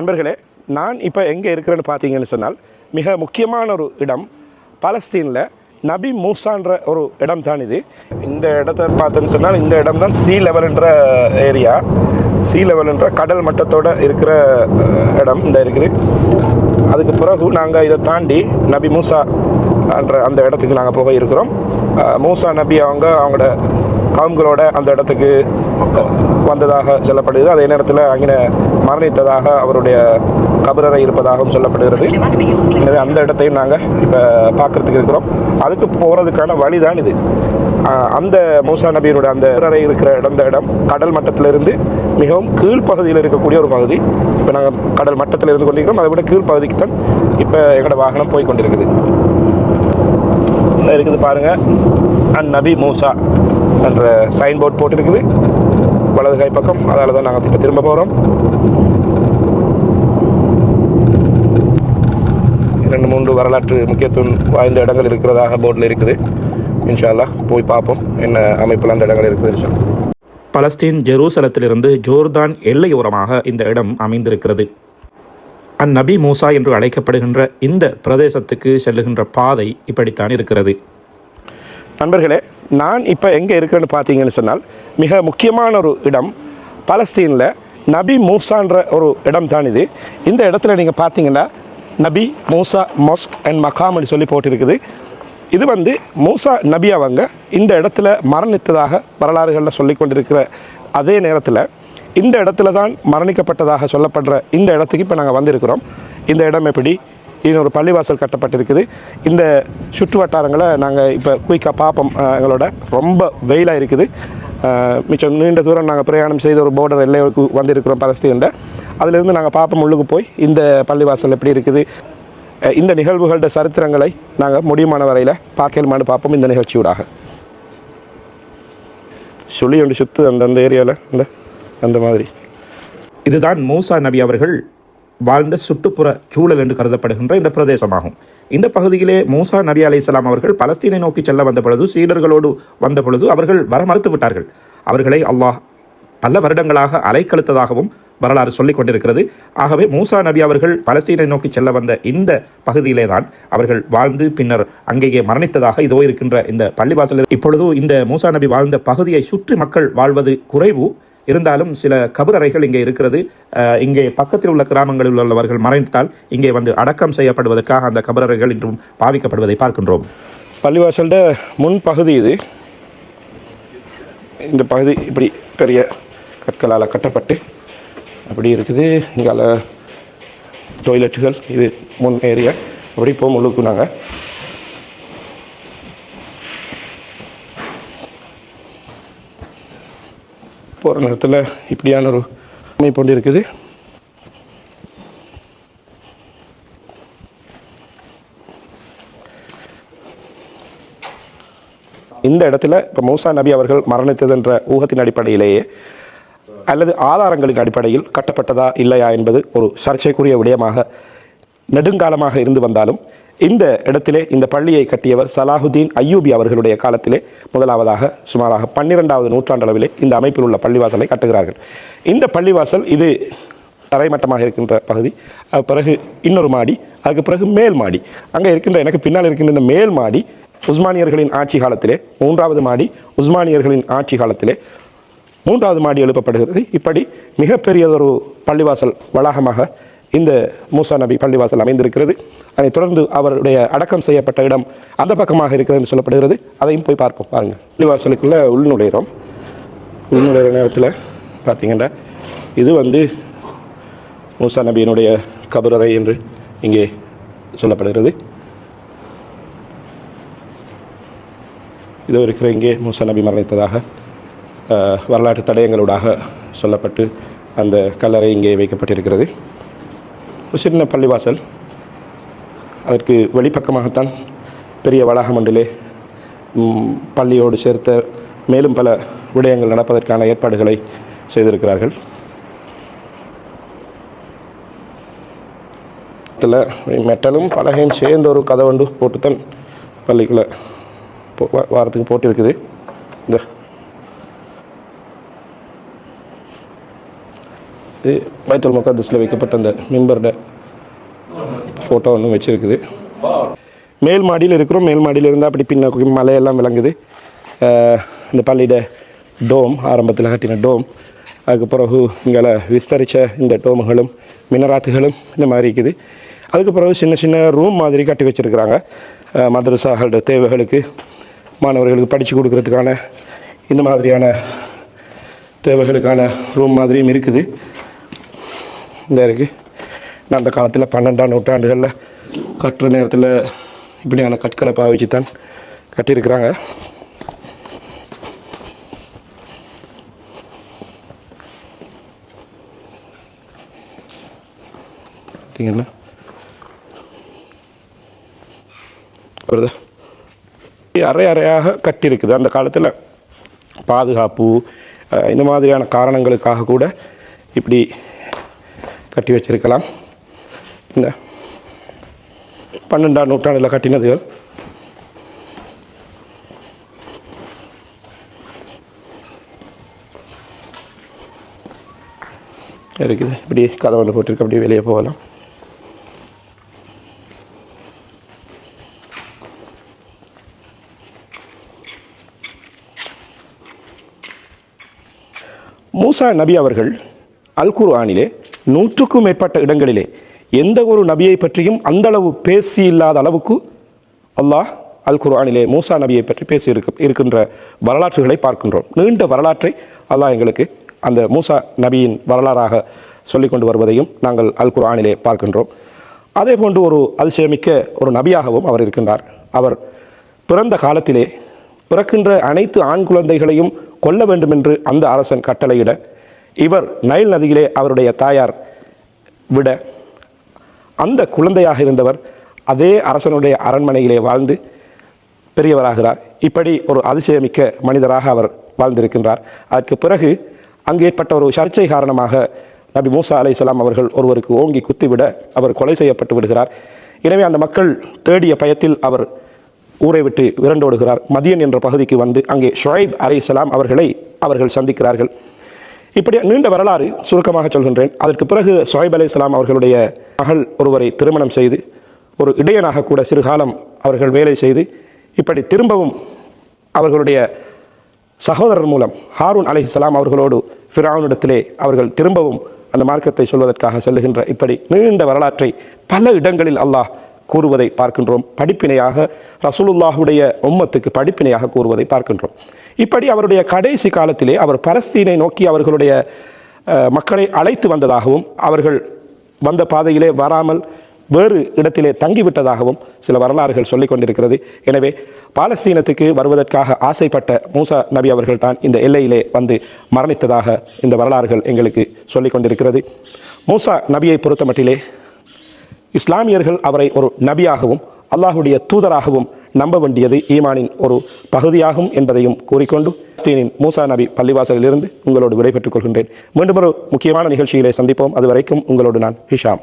நண்பர்களே, நான் இப்போ எங்கே இருக்கிறேன்னு பார்த்தீங்கன்னு சொன்னால் மிக முக்கியமான ஒரு இடம். பாலஸ்தீனில் நபி மூசான்ற ஒரு இடம் தான் இது. இந்த இடத்த பார்த்தோன்னு சொன்னால் இந்த இடம் தான் சி லெவல்ன்ற ஏரியா. சி லெவல்ன்ற கடல் மட்டத்தோடு இருக்கிற இடம் இந்த இருக்குது. அதுக்கு பிறகு நாங்கள் இதை தாண்டி நபி மூசா என்ற அந்த இடத்துக்கு நாங்கள் போக இருக்கிறோம். மூசா நபி அவங்களோட கவும்களோட அந்த இடத்துக்கு வந்ததாக சொல்லப்படுகிறது. அதே நேரத்தில் அங்கே மரணித்ததாக அவருடைய கபரறை இருப்பதாகவும் சொல்லப்படுகிறது. எனவே அந்த இடத்தையும் நாங்கள் இப்போ பார்க்குறதுக்கு இருக்கிறோம். அதுக்கு போகிறதுக்கான வழி தான் இது. அந்த மூசா நபியினுடைய அந்த கபரறை இருக்கிற இடம் கடல் மட்டத்திலிருந்து மிகவும் கீழ்ப்பகுதியில் இருக்கக்கூடிய ஒரு பகுதி. இப்போ நாங்கள் கடல் மட்டத்தில் இருந்து கொண்டிருக்கிறோம். அதை விட கீழ்ப்பகுதிக்கு தான் இப்போ எங்களோட வாகனம் போய் கொண்டிருக்குது. இருக்குது பாருங்கள், நபி மூசா என்ற சைன் போர்ட் போட்டிருக்குது வலது கை பக்கம். அதால் தான் நாங்கள் இப்போ திரும்ப போகிறோம். 2-3 வரலாற்று முக்கியத்துவம் வாய்ந்த இடங்கள் இருக்கிறதாக போர்டில் இருக்குது. இன்ஷா அல்லாஹ் போய் பார்ப்போம் என்ன அமைப்பில் அந்த இடங்கள் இருக்குது. பலஸ்தீன் ஜெருசலத்திலிருந்து ஜோர்தான் எல்லையோரமாக இந்த இடம் அமைந்திருக்கிறது. நபி மூசா என்று அழைக்கப்படுகின்ற இந்த பிரதேசத்துக்கு செல்லுகின்ற பாதை இப்படித்தான் இருக்கிறது. நண்பர்களே, நான் இப்போ எங்கே இருக்கிறேன்னு பார்த்தீங்கன்னு சொன்னால் மிக முக்கியமான ஒரு இடம். பாலஸ்தீனில் நபி மூசான்ற ஒரு இடம் தான் இது. இந்த இடத்துல நீங்கள் பார்த்தீங்கன்னா நபி மூசா மொஸ்க் அண்ட் மகாம்னு சொல்லி போட்டிருக்குது. இது மூசா நபி அவங்க இந்த இடத்துல மரணித்ததாக வரலாறுகளில் சொல்லி கொண்டிருக்கிற அதே நேரத்தில் இந்த இடத்துல தான் மரணிக்கப்பட்டதாக சொல்லப்படுற இந்த இடத்துக்கு இப்போ நாங்கள் வந்திருக்கிறோம். இந்த இடம் எப்படி இன்னொரு பள்ளிவாசல் கட்டப்பட்டிருக்குது. இந்த சுற்று வட்டாரங்களை நாங்கள் இப்போ குயிக்காக பார்ப்போம். எங்களோட ரொம்ப வெயிலாக இருக்குது. மிச்சம் நீண்ட தூரம் நாங்கள் பிரயாணம் செய்த ஒரு போர்டர் எல்லைக்கு வந்திருக்கிறோம் பலஸ்தீனில். அதிலிருந்து நாங்கள் பார்ப்போம் உள்ளுக்கு போய் இந்த பள்ளிவாசல் எப்படி இருக்குது. இந்த நிகழ்வுகளோட சரித்திரங்களை நாங்கள் முடியுமான வரையில் பார்க்கலுமான்னு பார்ப்போம் இந்த நிகழ்ச்சியூடாக. சொல்லி ஒன்று சுற்று அந்த ஏரியாவில் அந்த மாதிரி. இதுதான் மூசா நபி அவர்கள் வாழ்ந்த சுற்றுப்புற சூழல் என்று கருதப்படுகின்ற இந்த பிரதேசமாகும். இந்த பகுதியிலே மூசா நபி அலைஹிஸ்ஸலாம் அவர்கள் பலஸ்தீனை நோக்கி செல்ல வந்த பொழுது, சீடர்களோடு வந்த பொழுது அவர்கள் வர மறுத்து விட்டார்கள். அவர்களை அல்லாஹ் பல வருடங்களாக அலைக்கழுத்ததாகவும் வரலாறு சொல்லிக் கொண்டிருக்கிறது. ஆகவே மூசா நபி அவர்கள் பலஸ்தீனை நோக்கி செல்ல வந்த இந்த பகுதியிலே தான் அவர்கள் வாழ்ந்து பின்னர் அங்கேயே மரணித்ததாக இதோ இருக்கின்ற இந்த பள்ளிவாசல். இப்பொழுது இந்த மூசா நபி வாழ்ந்த பகுதியை சுற்றி மக்கள் வாழ்வது குறைவு. இருந்தாலும் சில கபரறைகள் இங்கே இருக்கிறது. இங்கே பக்கத்தில் உள்ள கிராமங்களில் உள்ளவர்கள் மறைந்தால் இங்கே அடக்கம் செய்யப்படுவதற்காக அந்த கபரறைகள் இன்றும் பாவிக்கப்படுவதை பார்க்கின்றோம். பள்ளிவாசல்ட முன் பகுதி இது. இந்த பகுதி இப்படி பெரிய கற்களால் கட்டப்பட்டு அப்படி இருக்குது. இங்கால டாய்லெட்டுகள், இது முன் ஏரியா. அப்படி போக முழுக்கு நாங்கள் போகிற நேரத்தில் இப்படியான ஒரு அமைப்பு கொண்டு இருக்குது. இந்த இடத்துல இப்போ மூசா நபி அவர்கள் மரணித்ததென்ற ஊகத்தின் அடிப்படையிலேயே அல்லது ஆதாரங்களின் அடிப்படையில் கட்டப்பட்டதா இல்லையா என்பது ஒரு சர்ச்சைக்குரிய விடயமாக நெடுங்காலமாக இருந்து வந்தாலும் இந்த இடத்திலே இந்த பள்ளியை கட்டியவர் சலாஹுதீன் அய்யூபி அவர்களுடைய காலத்திலே முதலாவதாக சுமாராக 12வது நூற்றாண்டளவிலே இந்த அமைப்பில் உள்ள பள்ளிவாசலை கட்டுகிறார்கள். இந்த பள்ளிவாசல் இது தரைமட்டமாக இருக்கின்ற பகுதி. பிறகு இன்னொரு மாடி, அதுக்கு பிறகு மேல் மாடி. அங்கே இருக்கின்ற எனக்கு பின்னால் இருக்கின்ற இந்த மேல் மாடி உஸ்மானியர்களின் ஆட்சி காலத்திலே, 3வது மாடி உஸ்மானியர்களின் ஆட்சி காலத்திலே, 3வது மாடி எழுப்பப்படுகிறது. இப்படி மிகப்பெரியதொரு பள்ளிவாசல் வளாகமாக இந்த மூசா நபி பள்ளிவாசல் அமைந்திருக்கிறது. அதைத் தொடர்ந்து அவருடைய அடக்கம் செய்யப்பட்ட இடம் அந்த பக்கமாக இருக்கிறது என்று சொல்லப்படுகிறது. அதையும் போய் பார்ப்போம். பாருங்கள், பள்ளிவாசலுக்குள்ளே உள்நுழைகிறோம். உள்நுழைகிற நேரத்தில் பார்த்தீங்கன்னா இது மூசா நபியினுடைய கபரறை என்று இங்கே சொல்லப்படுகிறது. இதோ இருக்கிற இங்கே மூசா நபி மரணித்ததாக வரலாற்று தடயங்களூடாக சொல்லப்பட்டு அந்த கல்லறை இங்கே வைக்கப்பட்டிருக்கிறது. ஒரு சின்ன பள்ளிவாசல். அதற்கு வெளிப்பக்கமாகத்தான் பெரிய வளாகம் ஒன்றிலே பள்ளியோடு சேர்த்த மேலும் பல விடயங்கள் நடப்பதற்கான ஏற்பாடுகளை செய்திருக்கிறார்கள். இதில் மெட்டலும் பலகையும் சேர்ந்த ஒரு கதை ஒன்று போட்டுத்தான் பள்ளிக்குள்ளே வாரத்துக்கு போட்டிருக்குது. இந்த இது பைத்துல் முகத்தஸில் வைக்கப்பட்ட அந்த மிம்பரோட ஃபோட்டோ ஒன்று வச்சுருக்குது. மேல் மாடியில் இருக்கிறோம். மேல் மாடியில் இருந்தால் அப்படி பின்ன மலையெல்லாம் விளங்குது. இந்த பள்ளியோட டோம், ஆரம்பத்தில் கட்டின டோம், அதுக்கு பிறகு இங்கே விஸ்தரித்த இந்த டோமுகளும் மினராத்துகளும் இந்த மாதிரி இருக்குது. அதுக்கு பிறகு சின்ன சின்ன ரூம் மாதிரி கட்டி வச்சுருக்கிறாங்க. மதரசாகளோட தேவைகளுக்கு, மாணவர்களுக்கு படித்து கொடுக்கறதுக்கான இந்த மாதிரியான தேவைகளுக்கான ரூம் மாதிரியும் இருக்குது. இந்த இருக்குது. அந்த காலத்தில் 12ஆம் நூற்றாண்டுகளில் கட்டுற நேரத்தில் இப்படியான கற்களை பாவிச்சு தான் கட்டியிருக்கிறாங்க. பார்த்தீங்கன்னா வருது, அறை அறையாக கட்டியிருக்குது. அந்த காலத்தில் பாதுகாப்பு இந்த மாதிரியான காரணங்களுக்காக கூட இப்படி கட்டி வச்சிருக்கலாம். இந்த 12ஆம் நூற்றாண்டில் கட்டினதுகள் இருக்குது. இப்படி கதவுல போட்டிருக்கு, அப்படியே வெளியே போகலாம். மூசா நபி அவர்கள் அல் குர்ஆனிலே 100க்கும் மேற்பட்ட இடங்களிலே எந்த ஒரு நபியை பற்றியும் அந்தளவு பேசி இல்லாத அளவுக்கு அல்லாஹ் அல் குர்ஆனிலே மூசா நபியை பற்றி பேசி இருக்கின்ற வரலாற்றுகளை பார்க்கின்றோம். நீண்ட வரலாற்றை அல்லாஹ் எங்களுக்கு அந்த மூசா நபியின் வரலாறாக சொல்லிக் கொண்டு வருவதையும் நாங்கள் அல் குர்ஆனிலே பார்க்கின்றோம். அதே போன்று ஒரு அதிசயமிக்க ஒரு நபியாகவும் அவர் இருக்கின்றார். அவர் பிறந்த காலத்திலே பிறக்கின்ற அனைத்து ஆண் குழந்தைகளையும் கொல்ல வேண்டும் என்று அந்த அரசன் கட்டளையிட, இவர் நைல் நதியிலே அவருடைய தாயார் விட அந்த குழந்தையாக இருந்தவர் அதே அரசனுடைய அரண்மனையிலே வாழ்ந்து பெரியவராகிறார். இப்படி ஒரு அதிசயமிக்க மனிதராக அவர் வாழ்ந்திருக்கின்றார். அதற்கு பிறகு அங்கே ஏற்பட்ட ஒரு சர்ச்சை காரணமாக நபி மூசா அலைஹிஸ்ஸலாம் அவர்கள் ஒருவருக்கு ஓங்கி குத்திவிட அவர் கொலை செய்யப்பட்டு விடுகிறார். எனவே அந்த மக்கள் தேடிய பயத்தில் அவர் ஊரை விட்டு விரண்டோடுகிறார். மதியன் என்ற பகுதிக்கு வந்து அங்கே ஷுஐப் அலைஹிஸ்ஸலாம் அவர்கள் சந்திக்கிறார்கள். இப்படி நீண்ட வரலாறு சுருக்கமாக சொல்கின்றேன். அதற்கு பிறகு ஷுஐப் அலைஹிஸ்ஸலாம் அவர்களுடைய மகள் ஒருவரை திருமணம் செய்து ஒரு இடையனாக கூட சிறுகாலம் அவர்கள் வேலை செய்து இப்படி திரும்பவும் அவர்களுடைய சகோதரர் மூலம் ஹாரூன் அலைஹிஸ்ஸலாம் அவர்களோடு ஃபிரௌனிடத்திலே அவர்கள் திரும்பவும் அந்த மார்க்கத்தை சொல்வதற்காக செல்லுகின்ற இப்படி நீண்ட வரலாற்றை பல இடங்களில் அல்லாஹ் கூறுவதை பார்க்கின்றோம். படிப்பினையாக ரசூலுல்லாஹுடைய உம்மத்துக்கு படிப்பினையாக கூறுவதை பார்க்கின்றோம். இப்படி அவருடைய கடைசி காலத்திலே அவர் பலஸ்தீனை நோக்கி அவர்களுடைய மக்களை அழைத்து வந்ததாகவும் அவர்கள் வந்த பாதையிலே வராமல் வேறு இடத்திலே தங்கிவிட்டதாகவும் சில வரலாறுகள் சொல்லிக் கொண்டிருக்கிறது. எனவே பாலஸ்தீனத்துக்கு வருவதற்காக ஆசைப்பட்ட மூசா நபி அவர்கள் தான் இந்த எல்லையிலே வந்து மரணித்ததாக இந்த வரலாறுகள் எங்களுக்கு சொல்லிக் கொண்டிருக்கிறது. மூசா நபியை பொறுத்தமட்டிலே இஸ்லாமியர்கள் அவரை ஒரு நபியாகவும் அல்லாஹுடைய தூதராகவும் நம்ப வேண்டியது ஈமானின் ஒரு பகுதியாகும் என்பதையும் கூறிக்கொண்டு பலஸ்தீனின் மூசா நபி பள்ளிவாசலிலிருந்து உங்களோடு விடைபெற்றுக் கொள்கின்றேன். மீண்டும் ஒரு முக்கியமான நிகழ்ச்சியிலே சந்திப்போம். அதுவரைக்கும் உங்களோடு நான் ஹிஷாம்.